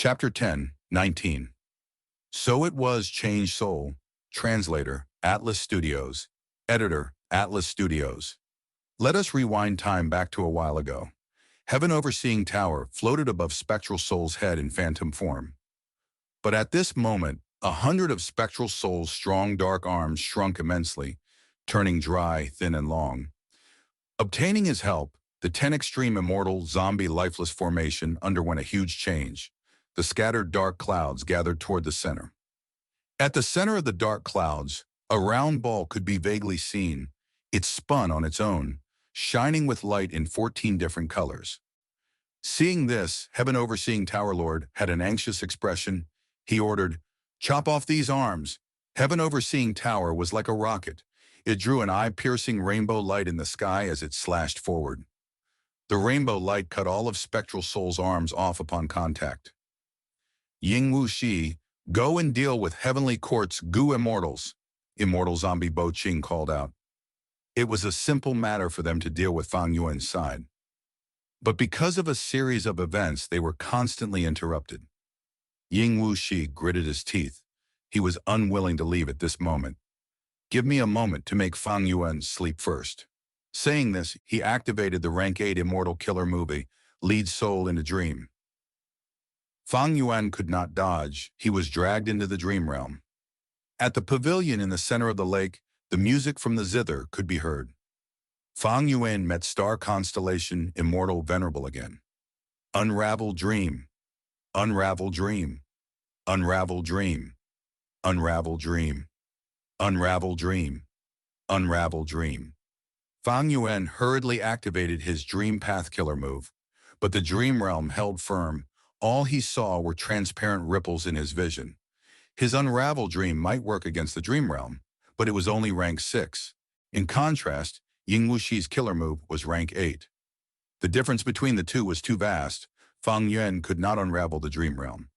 Chapter 10, 19. So it was Change Soul. Translator, Atlas Studios. Editor, Atlas Studios. Let us rewind time back to a while ago. Heaven overseeing tower floated above Spectral Soul's head in phantom form. But at this moment, 100 of Spectral Soul's strong dark arms shrunk immensely, turning dry, thin, and long. Obtaining his help, the 10 extreme immortal zombie lifeless formation underwent a huge change. The scattered dark clouds gathered toward the center. At the center of the dark clouds, a round ball could be vaguely seen. It spun on its own, shining with light in 14 different colors. Seeing this, Heaven Overseeing Tower Lord had an anxious expression. He ordered, "Chop off these arms." Heaven Overseeing Tower was like a rocket. It drew an eye-piercing rainbow light in the sky as it slashed forward. The rainbow light cut all of Spectral Soul's arms off upon contact. Ying Wu Shi, go and deal with Heavenly Court's Gu Immortals, Immortal Zombie Bo Qing called out. It was a simple matter for them to deal with Fang Yuan's side. But because of a series of events, they were constantly interrupted. Ying Wu Shi gritted his teeth. He was unwilling to leave at this moment. Give me a moment to make Fang Yuan sleep first. Saying this, he activated the Rank 8 Immortal Killer movie, Lead Soul into Dream. Fang Yuan could not dodge. He was dragged into the dream realm. At the pavilion in the center of the lake, the music from the zither could be heard. Fang Yuan met star constellation Immortal Venerable again. Unravel dream. Unravel dream. Unravel dream. Unravel dream. Unravel dream. Unravel dream. Fang Yuan hurriedly activated his Dream Path Killer move, but the dream realm held firm. All he saw were transparent ripples in his vision. His Unravel dream might work against the dream realm, but it was only rank 6. In contrast, Ying Wushi's killer move was rank 8. The difference between the two was too vast. Fang Yuan could not unravel the dream realm.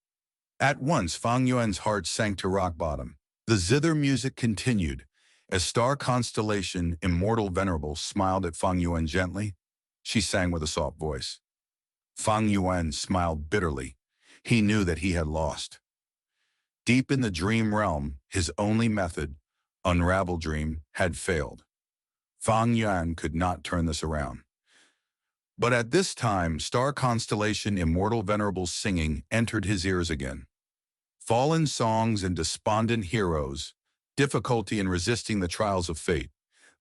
At once, Fang Yuan's heart sank to rock bottom. The zither music continued. As star constellation Immortal Venerable smiled at Fang Yuan gently, she sang with a soft voice. Fang Yuan smiled bitterly. He knew that he had lost. Deep in the dream realm, his only method, Unravel Dream, had failed. Fang Yuan could not turn this around. But at this time, star constellation Immortal Venerable's singing entered his ears again. Fallen songs and despondent heroes, difficulty in resisting the trials of fate,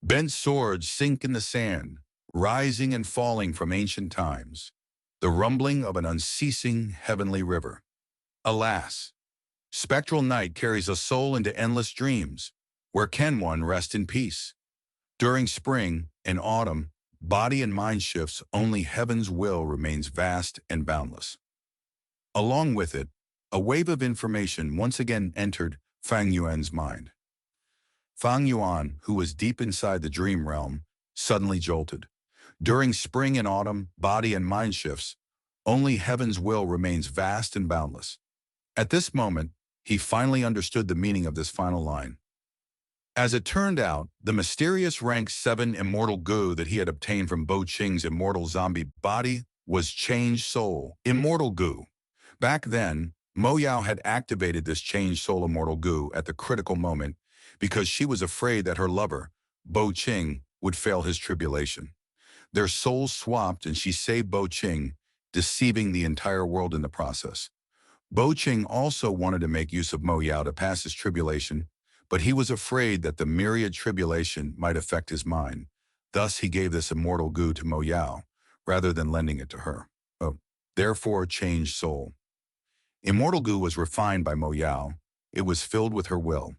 bent swords sink in the sand, rising and falling from ancient times, the rumbling of an unceasing heavenly river. Alas, spectral night carries a soul into endless dreams. Where can one rest in peace? During spring and autumn, body and mind shifts, only heaven's will remains vast and boundless. Along with it, a wave of information once again entered Fang Yuan's mind. Fang Yuan, who was deep inside the dream realm, suddenly jolted. During spring and autumn, body and mind shifts, only heaven's will remains vast and boundless. At this moment, he finally understood the meaning of this final line. As it turned out, the mysterious rank 7 immortal goo that he had obtained from Bo Qing's immortal zombie body was Change Soul, immortal goo. Back then, Mo Yao had activated this Change Soul immortal goo at the critical moment because she was afraid that her lover, Bo Qing, would fail his tribulation. Their souls swapped and she saved Bo Qing, deceiving the entire world in the process. Bo Qing also wanted to make use of Mo Yao to pass his tribulation, but he was afraid that the myriad tribulation might affect his mind. Thus he gave this immortal goo to Mo Yao, rather than lending it to her. Therefore, Change Soul. Immortal goo was refined by Mo Yao. It was filled with her will.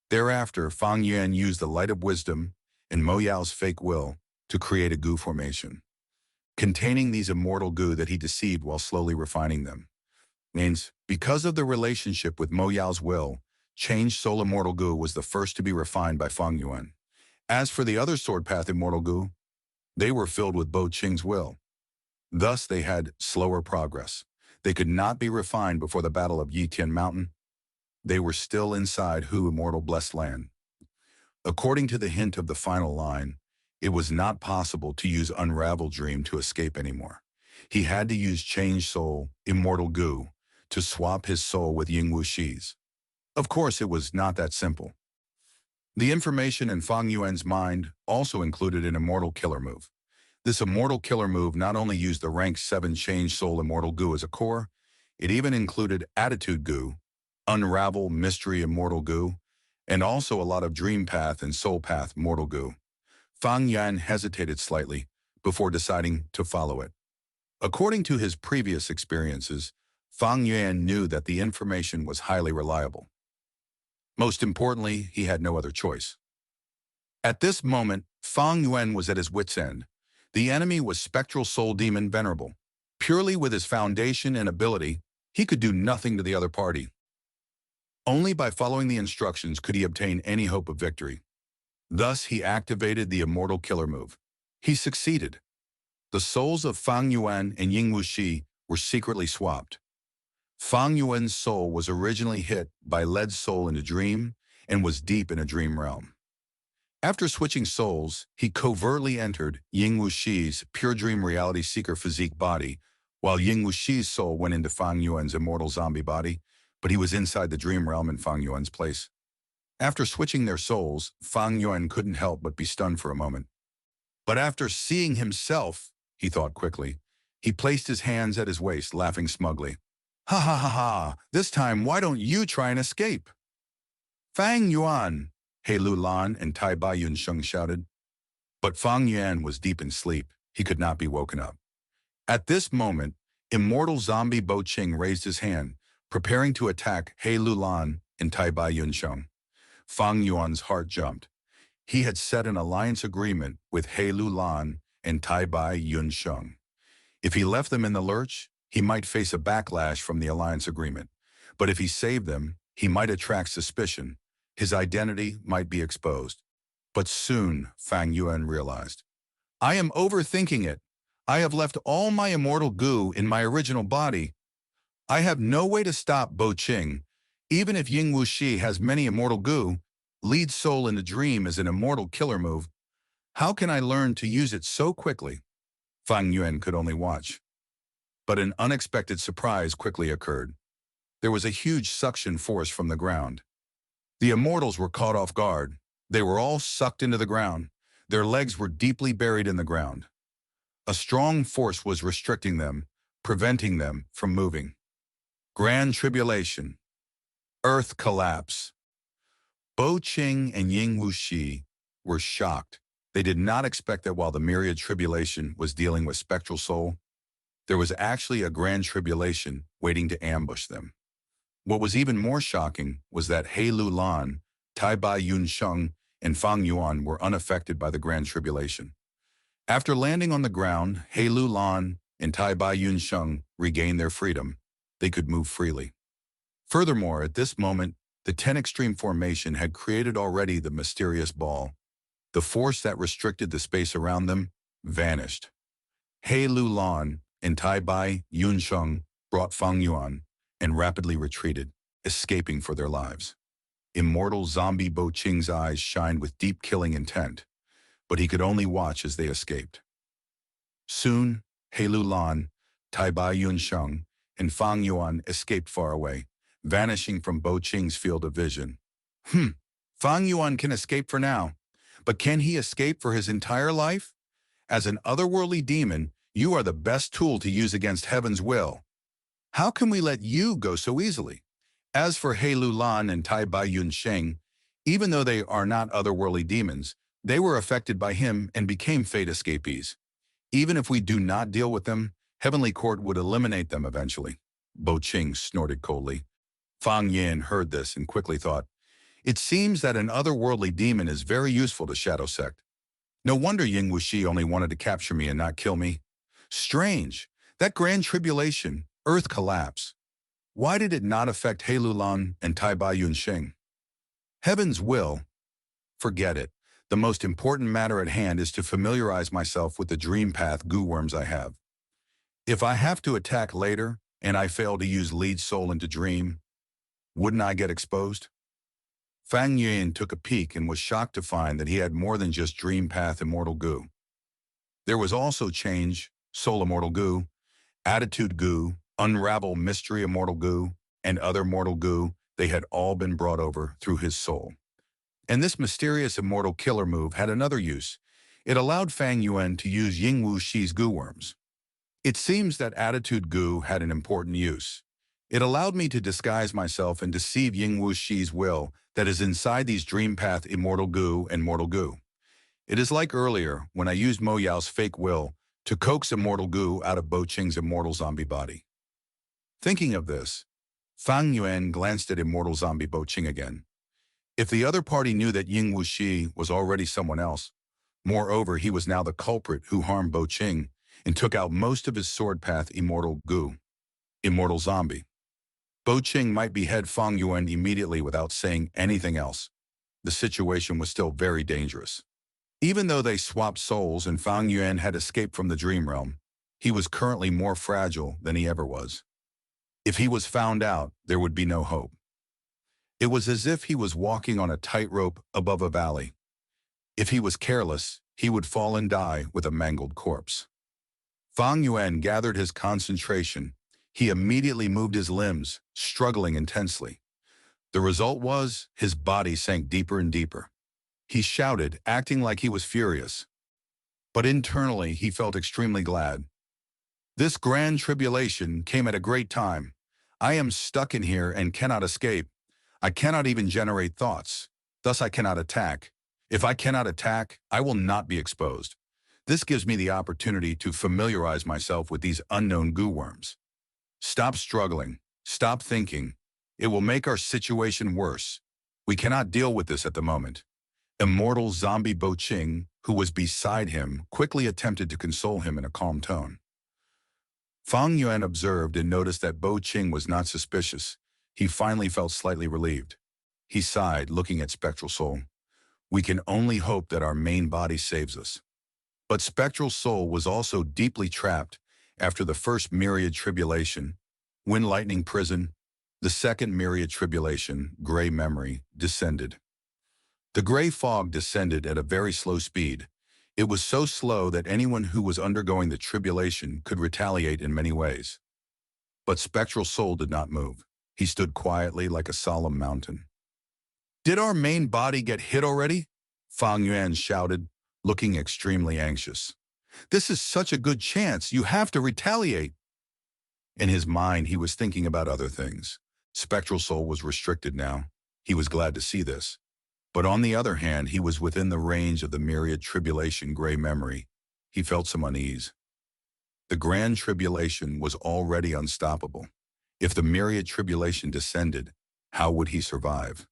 Thereafter, Fang Yuan used the light of wisdom and Mo Yao's fake will to create a goo formation, containing these immortal goo that he deceived while slowly refining them. Means, because of the relationship with Mo Yao's will, Change Soul Immortal Goo was the first to be refined by Fang Yuan. As for the other Sword Path Immortal Goo, they were filled with Bo Qing's will. Thus they had slower progress. They could not be refined before the Battle of Yitian Mountain. They were still inside Hu Immortal Blessed Land. According to the hint of the final line, it was not possible to use Unravel Dream to escape anymore. He had to use Change Soul, Immortal Goo, to swap his soul with Ying Wuxi's. Of course, it was not that simple. The information in Fang Yuan's mind also included an immortal killer move. This immortal killer move not only used the rank 7 change soul immortal goo as a core, it even included attitude goo, unravel mystery immortal goo, and also a lot of dream path and soul path mortal goo. Fang Yuan hesitated slightly before deciding to follow it. According to his previous experiences, Fang Yuan knew that the information was highly reliable. Most importantly, he had no other choice. At this moment, Fang Yuan was at his wit's end. The enemy was Spectral Soul Demon Venerable. Purely with his foundation and ability, he could do nothing to the other party. Only by following the instructions could he obtain any hope of victory. Thus, he activated the Immortal Killer move. He succeeded. The souls of Fang Yuan and Ying Wuxi were secretly swapped. Fang Yuan's soul was originally hit by Lead's soul in a dream and was deep in a dream realm. After switching souls, he covertly entered Ying Wuxi's pure dream reality seeker physique body, while Ying Wuxi's soul went into Fang Yuan's immortal zombie body, but he was inside the dream realm in Fang Yuan's place. After switching their souls, Fang Yuan couldn't help but be stunned for a moment. But after seeing himself, he thought quickly, he placed his hands at his waist, laughing smugly. Ha ha ha ha, this time why don't you try and escape? Fang Yuan, He Lu Lan and Tai Bai Yun Sheng shouted. But Fang Yuan was deep in sleep. He could not be woken up. At this moment, immortal zombie Bo Qing raised his hand, preparing to attack He Lu Lan and Tai Bai Yun Sheng. Fang Yuan's heart jumped. He had set an alliance agreement with He Lu Lan and Tai Bai Yun Sheng. If he left them in the lurch, he might face a backlash from the alliance agreement. But if he saved them, he might attract suspicion. His identity might be exposed. But soon, Fang Yuan realized, I am overthinking it. I have left all my immortal goo in my original body. I have no way to stop Bo Qing. Even if Ying Wuxi has many immortal goo, lead soul in the dream is an immortal killer move. How can I learn to use it so quickly? Fang Yuan could only watch. But an unexpected surprise quickly occurred. There was a huge suction force from the ground. The immortals were caught off guard. They were all sucked into the ground. Their legs were deeply buried in the ground. A strong force was restricting them, preventing them from moving. Grand tribulation. Earth collapse. Bo Qing and Ying Wuxi were shocked. They did not expect that while the myriad tribulation was dealing with spectral soul, there was actually a grand tribulation waiting to ambush them. What was even more shocking was that He Lu Lan, Tai Bai Yun Sheng, and Fang Yuan were unaffected by the grand tribulation. After landing on the ground, He Lu Lan and Tai Bai Yun Sheng regained their freedom. They could move freely. Furthermore, at this moment, the 10 extreme formation had created already the mysterious ball. The force that restricted the space around them vanished. He Lu Lan and Tai Bai Yun Sheng brought Fang Yuan and rapidly retreated, escaping for their lives. Immortal zombie Bo Qing's eyes shined with deep killing intent, but he could only watch as they escaped. Soon, He Lu Lan, Tai Bai Yun Sheng, and Fang Yuan escaped far away, vanishing from Bo Qing's field of vision. Fang Yuan can escape for now, but can he escape for his entire life? As an otherworldly demon, you are the best tool to use against heaven's will. How can we let you go so easily? As for He Lu Lan and Tai Bai Yun Sheng, even though they are not otherworldly demons, they were affected by him and became fate escapees. Even if we do not deal with them, Heavenly Court would eliminate them eventually. Bo Qing snorted coldly. Fang Yin heard this and quickly thought, it seems that an otherworldly demon is very useful to Shadow Sect. No wonder Ying Wuxi only wanted to capture me and not kill me. Strange, that grand tribulation, Earth collapse. Why did it not affect He Lu Lan and Tai Bai Yun Sheng? Heaven's will? Forget it. The most important matter at hand is to familiarize myself with the dream path goo worms I have. If I have to attack later and I fail to use lead soul into dream, wouldn't I get exposed? Fang Yuan took a peek and was shocked to find that he had more than just dream path immortal goo. There was also change, soul immortal goo, attitude goo, unravel mystery immortal goo, and other mortal goo, they had all been brought over through his soul. And this mysterious immortal killer move had another use. It allowed Fang Yuan to use Ying Wu Shi's goo worms. It seems that attitude goo had an important use. It allowed me to disguise myself and deceive Ying Wu Shi's will that is inside these dream path immortal goo and mortal goo. It is like earlier when I used Mo Yao's fake will to coax immortal goo out of Bo Qing's immortal zombie body. Thinking of this, Fang Yuan glanced at immortal zombie Bo Qing again. If the other party knew that Ying Wu Shi was already someone else, moreover he was now the culprit who harmed Bo Qing and took out most of his sword path immortal goo, immortal zombie. Bo Qing might behead Fang Yuan immediately without saying anything else. The situation was still very dangerous. Even though they swapped souls and Fang Yuan had escaped from the dream realm, he was currently more fragile than he ever was. If he was found out, there would be no hope. It was as if he was walking on a tightrope above a valley. If he was careless, he would fall and die with a mangled corpse. Fang Yuan gathered his concentration. He immediately moved his limbs, struggling intensely. The result was, his body sank deeper and deeper. He shouted, acting like he was furious. But internally, he felt extremely glad. This grand tribulation came at a great time. I am stuck in here and cannot escape. I cannot even generate thoughts. Thus I cannot attack. If I cannot attack, I will not be exposed. This gives me the opportunity to familiarize myself with these unknown goo worms. Stop struggling. Stop thinking. It will make our situation worse. We cannot deal with this at the moment. Immortal zombie Bo Qing, who was beside him, quickly attempted to console him in a calm tone. Fang Yuan observed and noticed that Bo Qing was not suspicious. He finally felt slightly relieved. He sighed, looking at Spectral Soul. We can only hope that our main body saves us. But Spectral Soul was also deeply trapped after the first myriad tribulation, Wind Lightning Prison. The second myriad tribulation, Gray Memory, descended. The gray fog descended at a very slow speed. It was so slow that anyone who was undergoing the tribulation could retaliate in many ways. But Spectral Soul did not move. He stood quietly like a solemn mountain. Did our main body get hit already? Fang Yuan shouted, looking extremely anxious. This is such a good chance. You have to retaliate. In his mind, he was thinking about other things. Spectral Soul was restricted now. He was glad to see this. But on the other hand, he was within the range of the myriad tribulation Gray Memory. He felt some unease. The grand tribulation was already unstoppable. If the myriad tribulation descended, how would he survive?